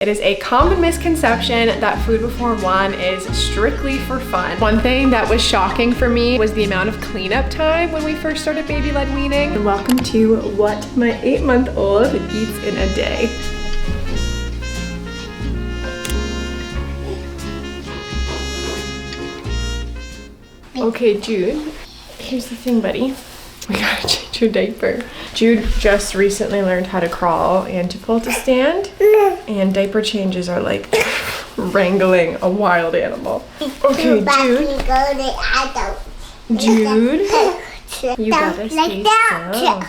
It is a common misconception that food before one is strictly for fun. One thing that was shocking for me was the amount of cleanup time when we first started baby-led weaning. And welcome to what my 8-month-old eats in a day. Okay, Jude, here's the thing, buddy. We gotta change your diaper. Jude just recently learned how to crawl and to pull to stand, and diaper changes are like wrangling a wild animal. Okay, Jude, you gotta stay still.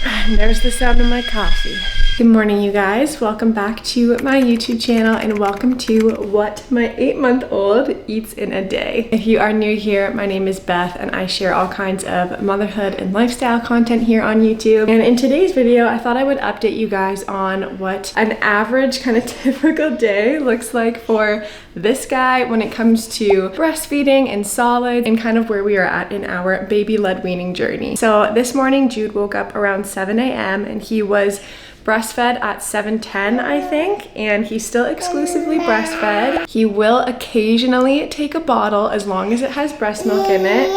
And there's the sound of my coffee. Good morning, you guys. Welcome back to my YouTube channel and welcome to what my 8-month-old eats in a day. If you are new here, my name is Beth and I share all kinds of motherhood and lifestyle content here on YouTube. And in today's video, I thought I would update you guys on what an average kind of typical day looks like for this guy when it comes to breastfeeding and solids and kind of where we are at in our baby-led weaning journey. So this morning, Jude woke up around 7 a.m. and he was breastfed at 7:10, I think, and he's still exclusively breastfed. He will occasionally take a bottle as long as it has breast milk in it.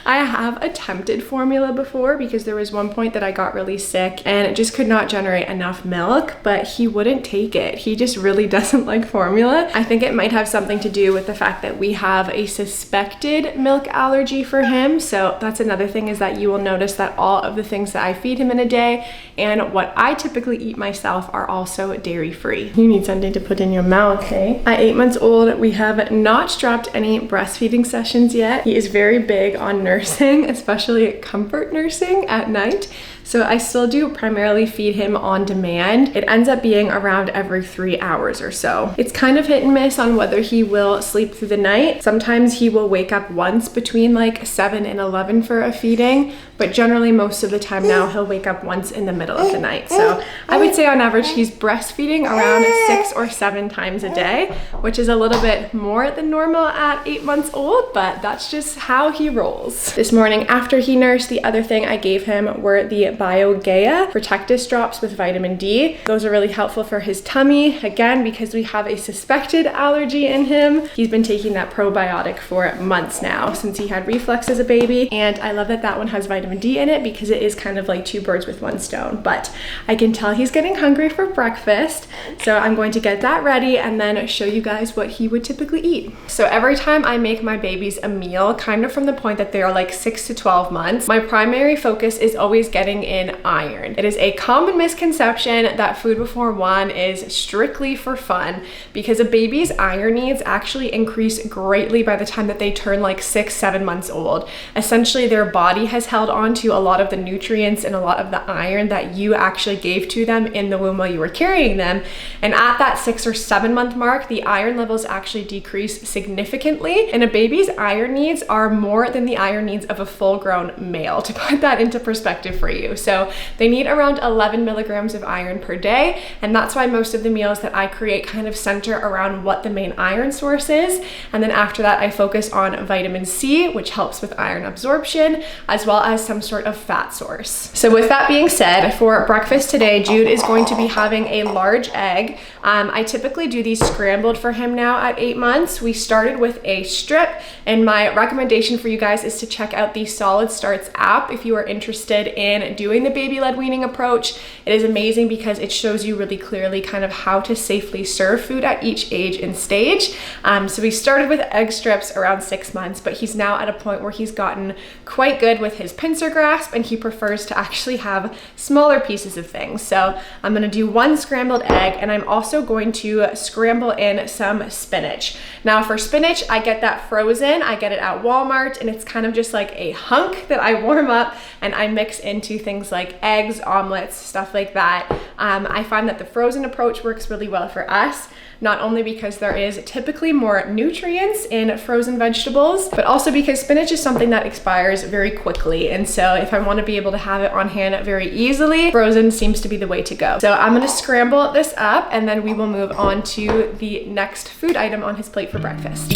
I have attempted formula before because there was one point that I got really sick and it just could not generate enough milk, but he wouldn't take it. He just really doesn't like formula. I think it might have something to do with the fact that we have a suspected milk allergy for him. So that's another thing, is that you will notice that all of the things that I feed him in a day and what I typically eat myself are also dairy-free. You need something to put in your mouth, hey? At 8 months old, we have not dropped any breastfeeding sessions yet. He is very big on nursing, especially comfort nursing at night. So I still do primarily feed him on demand. It ends up being around every 3 hours or so. It's kind of hit and miss on whether he will sleep through the night. Sometimes he will wake up once between like 7 and 11 for a feeding, but generally most of the time now he'll wake up once in the middle of the night. So I would say on average he's breastfeeding around 6 or 7 times a day, which is a little bit more than normal at 8 months old, but that's just how he rolls. This morning after he nursed, the other thing I gave him were the BioGaia Protectus drops with vitamin D. Those are really helpful for his tummy, again, because we have a suspected allergy in him. He's been taking that probiotic for months now since he had reflux as a baby, and I love that that one has vitamin D in it because it is kind of like 2 birds with 1 stone. But I can tell he's getting hungry for breakfast, so I'm going to get that ready and then show you guys what he would typically eat. So every time I make my babies a meal, kind of from the point that they are like 6 to 12 months, my primary focus is always getting in iron. It is a common misconception that food before one is strictly for fun because a baby's iron needs actually increase greatly by the time that they turn like 6-7 months old. Essentially, their body has held on to a lot of the nutrients and a lot of the iron that you actually gave to them in the womb while you were carrying them. And at that 6 or 7 month mark, the iron levels actually decrease significantly, and a baby's iron needs are more than the iron needs of a full-grown male, to put that into perspective for you. So they need around 11 milligrams of iron per day, and that's why most of the meals that I create kind of center around what the main iron source is. And then after that, I focus on vitamin C, which helps with iron absorption, as well as some sort of fat source. So with that being said, for breakfast today, Jude is going to be having a large egg. I typically do these scrambled for him now at 8 months. We started with a strip, and my recommendation for you guys is to check out the Solid Starts app if you are interested in doing the baby-led weaning approach. It is amazing because it shows you really clearly kind of how to safely serve food at each age and stage. So we started with egg strips around 6 months, but he's now at a point where he's gotten quite good with his pincer grasp and he prefers to actually have smaller pieces of things. So I'm gonna do 1 scrambled egg, and I'm also going to scramble in some spinach. Now for spinach, I get that frozen. I get it at Walmart, and it's kind of just like a hunk that I warm up and I mix into things like eggs, omelets, stuff like that. I find that the frozen approach works really well for us, not only because there is typically more nutrients in frozen vegetables, but also because spinach is something that expires very quickly. And so if I want to be able to have it on hand very easily, frozen seems to be the way to go. So I'm going to scramble this up, and then we will move on to the next food item on his plate for breakfast.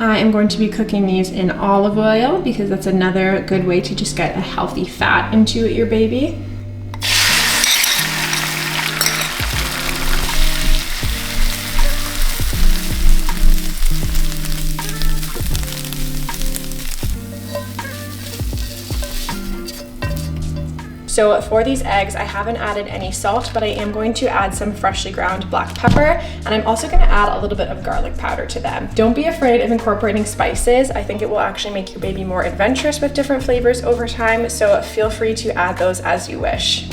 I am going to be cooking these in olive oil because that's another good way to just get a healthy fat into your baby. So for these eggs, I haven't added any salt, but I am going to add some freshly ground black pepper, and I'm also gonna add a little bit of garlic powder to them. Don't be afraid of incorporating spices. I think it will actually make your baby more adventurous with different flavors over time, so feel free to add those as you wish.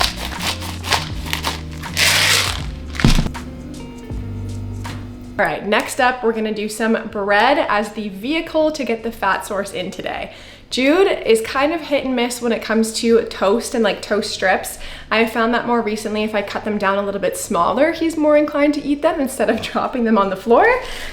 All right, next up, we're gonna do some bread as the vehicle to get the fat source in today. Jude is kind of hit and miss when it comes to toast and like toast strips. I found that more recently, if I cut them down a little bit smaller, he's more inclined to eat them instead of dropping them on the floor.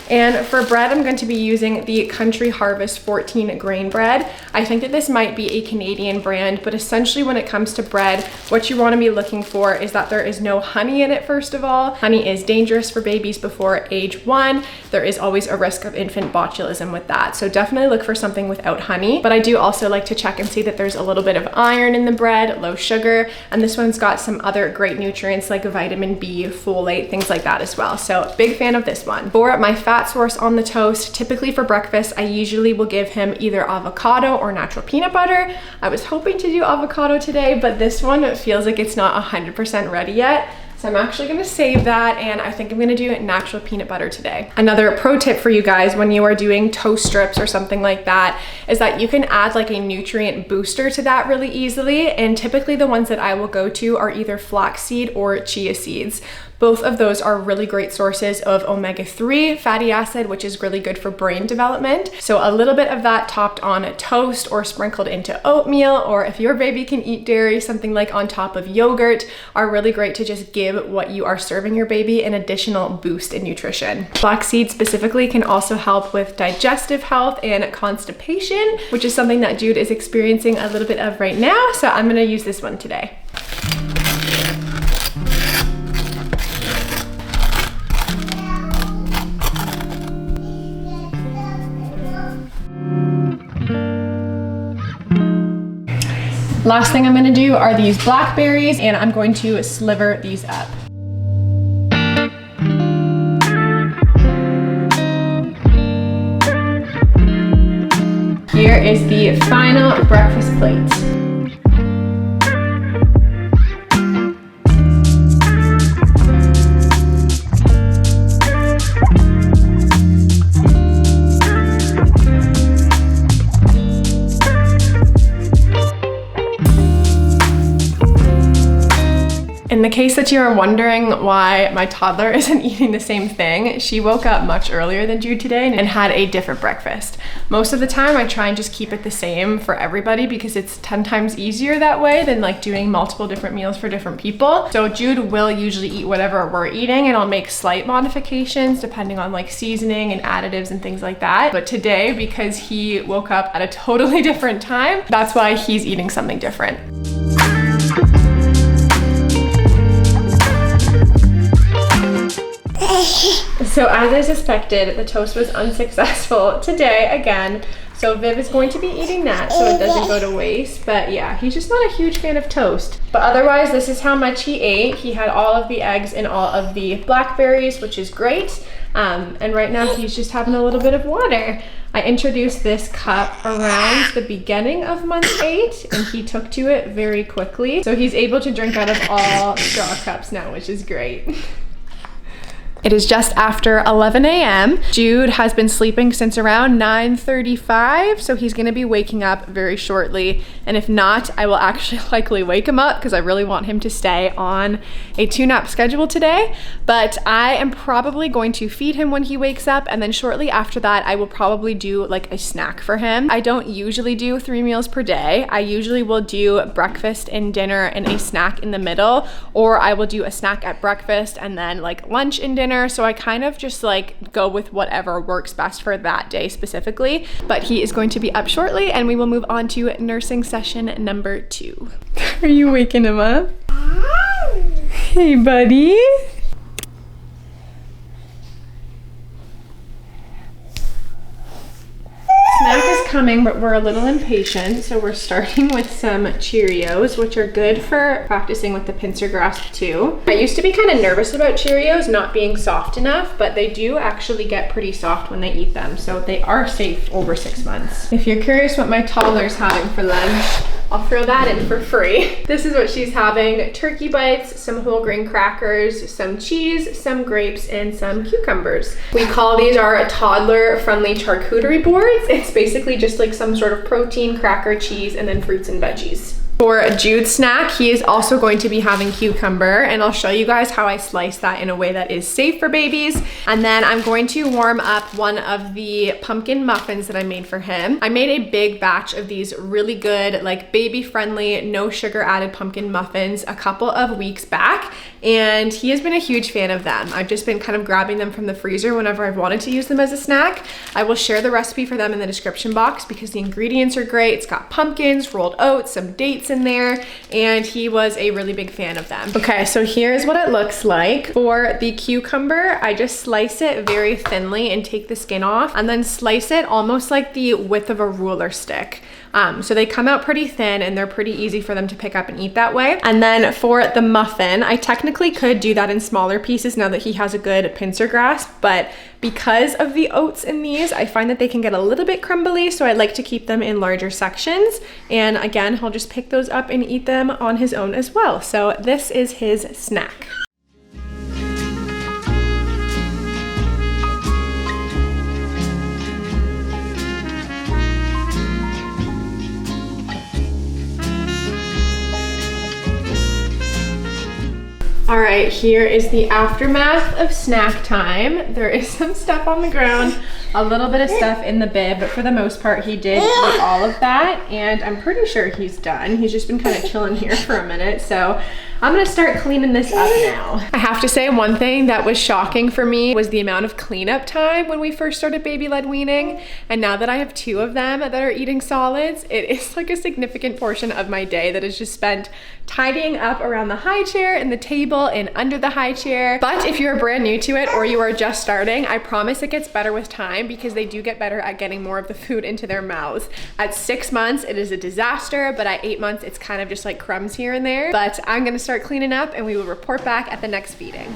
And for bread, I'm going to be using the Country Harvest 14 grain bread. I think that this might be a Canadian brand, but essentially when it comes to bread, what you want to be looking for is that there is no honey in it, first of all. Honey is dangerous for babies before age 1. There is always a risk of infant botulism with that. So definitely look for something without honey. But I do also like to check and see that there's a little bit of iron in the bread, low sugar, and this one's got some other great nutrients like vitamin B, folate, things like that as well. So big fan of this one. For my fat source on the toast, typically for breakfast, I usually will give him either avocado or natural peanut butter. I was hoping to do avocado today, but this one feels like it's not 100% ready yet. So I'm actually gonna save that, and I think I'm gonna do natural peanut butter today. Another pro tip for you guys when you are doing toast strips or something like that is that you can add like a nutrient booster to that really easily, and typically the ones that I will go to are either flaxseed or chia seeds. Both of those are really great sources of omega-3 fatty acid, which is really good for brain development. So a little bit of that topped on a toast or sprinkled into oatmeal, or if your baby can eat dairy, something like on top of yogurt, are really great to just give what you are serving your baby an additional boost in nutrition. Flaxseed specifically can also help with digestive health and constipation, which is something that Jude is experiencing a little bit of right now. So I'm gonna use this one today. Last thing I'm gonna do are these blackberries, and I'm going to sliver these up. Here is the final breakfast plate. In the case that you are wondering why my toddler isn't eating the same thing, she woke up much earlier than Jude today and had a different breakfast. Most of the time I try and just keep it the same for everybody because it's 10 times easier that way than like doing multiple different meals for different people. So Jude will usually eat whatever we're eating, and I'll make slight modifications depending on like seasoning and additives and things like that. But today, because he woke up at a totally different time, that's why he's eating something different. So as I suspected, the toast was unsuccessful today again. So Viv is going to be eating that so it doesn't go to waste. But yeah, he's just not a huge fan of toast. But otherwise, this is how much he ate. He had all of the eggs and all of the blackberries, which is great. And right now he's just having a little bit of water. I introduced this cup around the beginning of month 8, and he took to it very quickly. So he's able to drink out of all straw cups now, which is great. It is just after 11 a.m. Jude has been sleeping since around 9:35, so he's gonna be waking up very shortly. And if not, I will actually likely wake him up because I really want him to stay on a 2-nap schedule today. But I am probably going to feed him when he wakes up, and then shortly after that, I will probably do like a snack for him. I don't usually do 3 meals per day. I usually will do breakfast and dinner and a snack in the middle, or I will do a snack at breakfast and then like lunch and dinner. So I kind of just like go with whatever works best for that day specifically. But he is going to be up shortly, and we will move on to nursing session number 2. Are you waking him up? Hey, buddy. Snack is coming, but we're a little impatient, so we're starting with some Cheerios, which are good for practicing with the pincer grasp too. I used to be kind of nervous about Cheerios not being soft enough, but they do actually get pretty soft when they eat them, so they are safe over 6 months. If you're curious what my toddler's having for lunch, I'll throw that in for free. This is what she's having: turkey bites, some whole grain crackers, some cheese, some grapes, and some cucumbers. We call these our toddler friendly charcuterie boards. It's basically just like some sort of protein, cracker, cheese, and then fruits and veggies. For Jude's snack, he is also going to be having cucumber, and I'll show you guys how I slice that in a way that is safe for babies. And then I'm going to warm up one of the pumpkin muffins that I made for him. I made a big batch of these really good, like baby friendly, no sugar added pumpkin muffins a couple of weeks back, and he has been a huge fan of them. I've just been kind of grabbing them from the freezer whenever I've wanted to use them as a snack. I will share the recipe for them in the description box because the ingredients are great. It's got pumpkins, rolled oats, some dates in there, and he was a really big fan of them. Okay, so here's what it looks like. For the cucumber, I just slice it very thinly and take the skin off, and then slice it almost like the width of a ruler stick. So they come out pretty thin and they're pretty easy for them to pick up and eat that way. And then for the muffin, I technically could do that in smaller pieces now that he has a good pincer grasp, but because of the oats in these, I find that they can get a little bit crumbly, so I like to keep them in larger sections. And again, he'll just pick those up and eat them on his own as well. So this is his snack. All right, here is the aftermath of snack time. There is some stuff on the ground, a little bit of stuff in the bib, but for the most part, he did eat all of that, and I'm pretty sure he's done. He's just been kind of chilling here for a minute, so I'm gonna start cleaning this up now. I have to say, one thing that was shocking for me was the amount of cleanup time when we first started baby-led weaning, and now that I have 2 of them that are eating solids, it is like a significant portion of my day that is just spent tidying up around the high chair and the table and under the high chair. But if you're brand new to it or you are just starting, I promise it gets better with time because they do get better at getting more of the food into their mouths. At 6 months, it is a disaster, but at 8 months, it's kind of just like crumbs here and there. But I'm gonna start cleaning up and we will report back at the next feeding.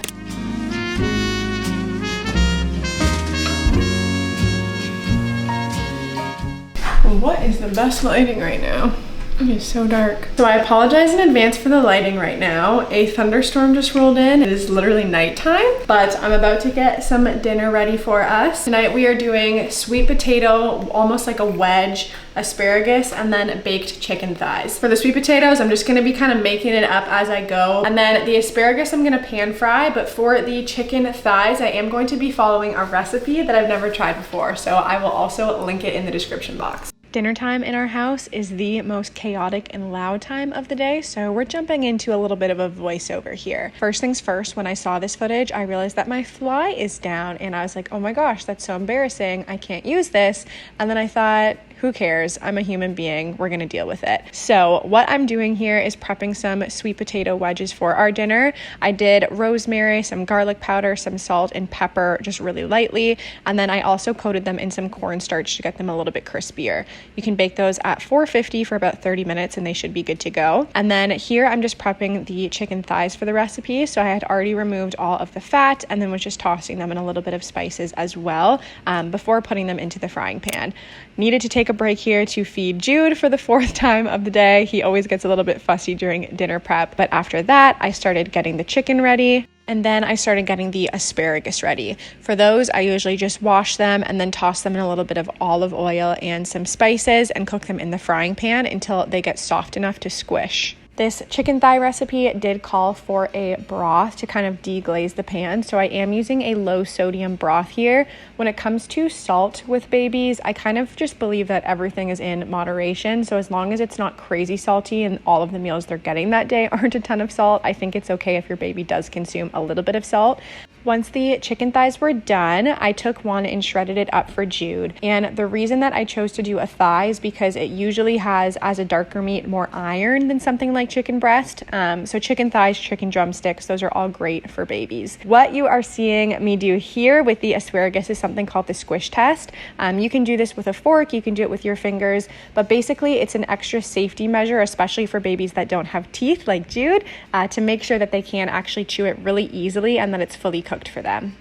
What is the best lighting right now? It is so dark. So I apologize in advance for the lighting right now. A thunderstorm just rolled in. It is literally nighttime, but I'm about to get some dinner ready for us. Tonight we are doing sweet potato, almost like a wedge, asparagus, and then baked chicken thighs. For the sweet potatoes, I'm just gonna be kind of making it up as I go. And then the asparagus I'm gonna pan fry, but for the chicken thighs, I am going to be following a recipe that I've never tried before. So I will also link it in the description box. Dinner time in our house is the most chaotic and loud time of the day, so we're jumping into a little bit of a voiceover here. First things first, when I saw this footage, I realized that my fly is down, and I was like, oh my gosh, that's so embarrassing. I can't use this. And then I thought, who cares? I'm a human being. We're gonna deal with it. So what I'm doing here is prepping some sweet potato wedges for our dinner. I did rosemary, some garlic powder, some salt and pepper, just really lightly. And then I also coated them in some cornstarch to get them a little bit crispier. You can bake those at 450 for about 30 minutes and they should be good to go. And then here I'm just prepping the chicken thighs for the recipe. So I had already removed all of the fat and then was just tossing them in a little bit of spices as well before putting them into the frying pan. Needed to take a break here to feed Jude for the 4th time of the day. He always gets a little bit fussy during dinner prep. But after that, I started getting the chicken ready. And then I started getting the asparagus ready. For those, I usually just wash them and then toss them in a little bit of olive oil and some spices and cook them in the frying pan until they get soft enough to squish. This chicken thigh recipe did call for a broth to kind of deglaze the pan, so I am using a low sodium broth here. When it comes to salt with babies, I kind of just believe that everything is in moderation, so as long as it's not crazy salty and all of the meals they're getting that day aren't a ton of salt, I think it's okay if your baby does consume a little bit of salt. Once the chicken thighs were done, I took one and shredded it up for Jude. And the reason that I chose to do a thigh is because it usually has, as a darker meat, more iron than something like chicken breast. So chicken thighs, chicken drumsticks, those are all great for babies. What you are seeing me do here with the asparagus is something called the squish test. You can do this with a fork, you can do it with your fingers, but basically it's an extra safety measure, especially for babies that don't have teeth like Jude, to make sure that they can actually chew it really easily and that it's fully cooked for them.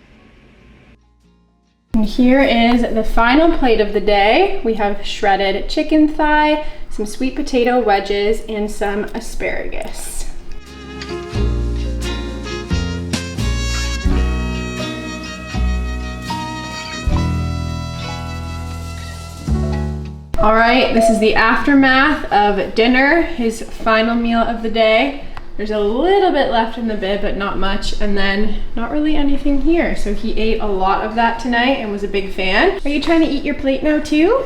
And here is the final plate of the day. We have shredded chicken thigh, some sweet potato wedges, and some asparagus. All right, this is the aftermath of dinner, his final meal of the day. There's a little bit left in the bib, but not much, and then not really anything here. So he ate a lot of that tonight and was a big fan. Are you trying to eat your plate now too?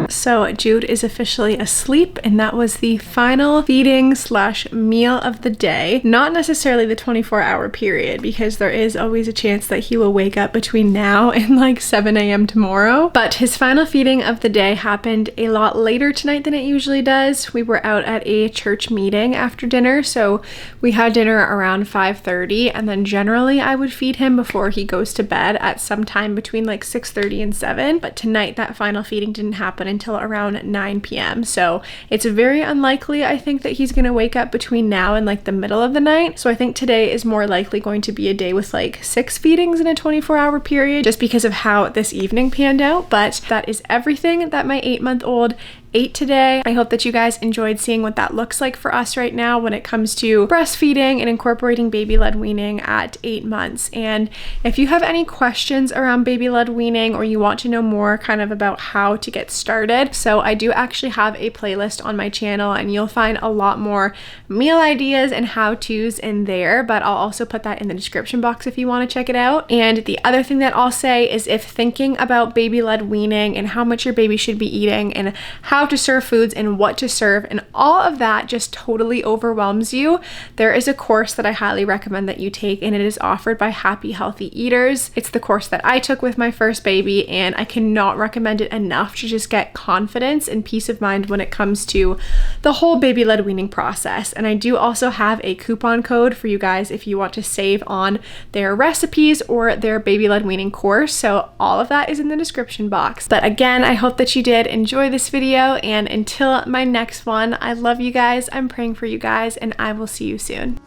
So Jude is officially asleep, and that was the final feeding / meal of the day. Not necessarily the 24-hour period, because there is always a chance that he will wake up between now and like 7 a.m. tomorrow. But his final feeding of the day happened a lot later tonight than it usually does. We were out at a church meeting after dinner, so we had dinner around 5:30, and then generally I would feed him before he goes to bed at some time between like 6:30 and 7. But tonight that final feeding didn't happen until around 9 p.m. So it's very unlikely, I think, that he's gonna wake up between now and like the middle of the night. So I think today is more likely going to be a day with like 6 feedings in a 24-hour period, just because of how this evening panned out. But that is everything that my 8-month-old ate today. I hope that you guys enjoyed seeing what that looks like for us right now when it comes to breastfeeding and incorporating baby-led weaning at 8 months. And if you have any questions around baby-led weaning, or you want to know more kind of about how to get started, so I do actually have a playlist on my channel, and you'll find a lot more meal ideas and how-tos in there, but I'll also put that in the description box if you want to check it out. And the other thing that I'll say is, if thinking about baby-led weaning and how much your baby should be eating and how to serve foods and what to serve and all of that just totally overwhelms you, there is a course that I highly recommend that you take, and it is offered by Happy Healthy Eaters. It's the course that I took with my first baby, and I cannot recommend it enough to just get confidence and peace of mind when it comes to the whole baby-led weaning process. And I do also have a coupon code for you guys if you want to save on their recipes or their baby-led weaning course. So all of that is in the description box. But again, I hope that you did enjoy this video, and until my next one, I love you guys, I'm praying for you guys, and I will see you soon.